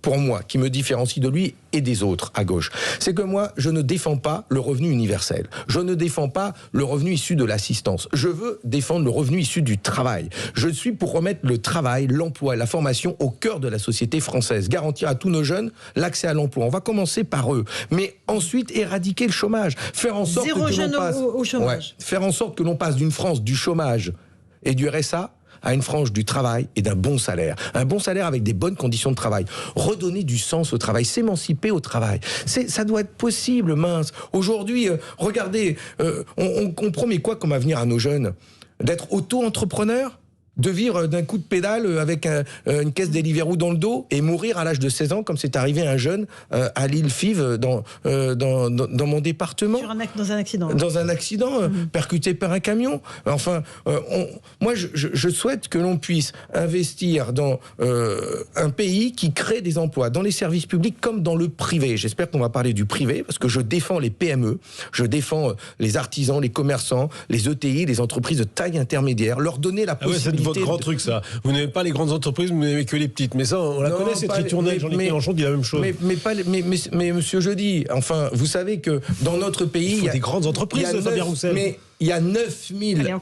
pour moi, qui me différencie de lui et des autres à gauche. C'est que moi, je ne défends pas le revenu universel. Je ne défends pas le revenu issu de l'assistance. Je veux défendre le revenu issu du travail. Je suis pour remettre le travail, l'emploi et la formation au cœur de la société française. Garantir à tous nos jeunes l'accès à l'emploi. On va commencer par eux. Mais ensuite, éradiquer le chômage. Faire en sorte Zéro jeune au chômage. Faire en sorte que l'on passe d'une France du chômage et du RSA à une frange du travail et d'un bon salaire. Un bon salaire avec des bonnes conditions de travail. Redonner du sens au travail, s'émanciper au travail. Ça doit être possible, mince. Aujourd'hui, regardez, on promet quoi comme avenir à nos jeunes ? D'être auto-entrepreneur ? De vivre d'un coup de pédale avec une caisse Deliveroo dans le dos et mourir à l'âge de 16 ans, comme c'est arrivé à un jeune à l'île Fives dans mon département. Dans un accident. Dans un accident, percuté par un camion. Enfin, moi, je souhaite que l'on puisse investir dans un pays qui crée des emplois, dans les services publics comme dans le privé. J'espère qu'on va parler du privé, parce que je défends les PME, je défends les artisans, les commerçants, les ETI, les entreprises de taille intermédiaire, leur donner la possibilité... Votre grand truc, ça. Vous n'aimez pas les grandes entreprises, vous n'aimez que les petites. Mais ça, on la connaît, cette ritournelle. Jean-Luc Mélenchon dit la même chose. Mais monsieur Jeudi, enfin, vous savez que dans notre pays... Il faut des grandes entreprises, Fabien Roussel. Mais il y a 9000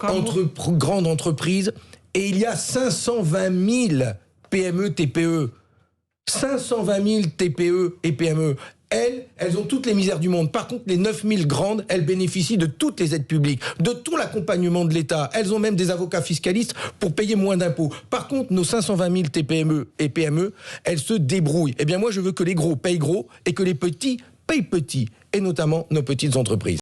grandes entreprises et il y a 520 000 PME, TPE. 520 000 TPE et PME. Elles ont toutes les misères du monde. Par contre, les 9000 grandes, elles bénéficient de toutes les aides publiques, de tout l'accompagnement de l'État. Elles ont même des avocats fiscalistes pour payer moins d'impôts. Par contre, nos 520 000 TPME et PME, elles se débrouillent. Eh bien, moi, je veux que les gros payent gros et que les petits payent petits, et notamment nos petites entreprises.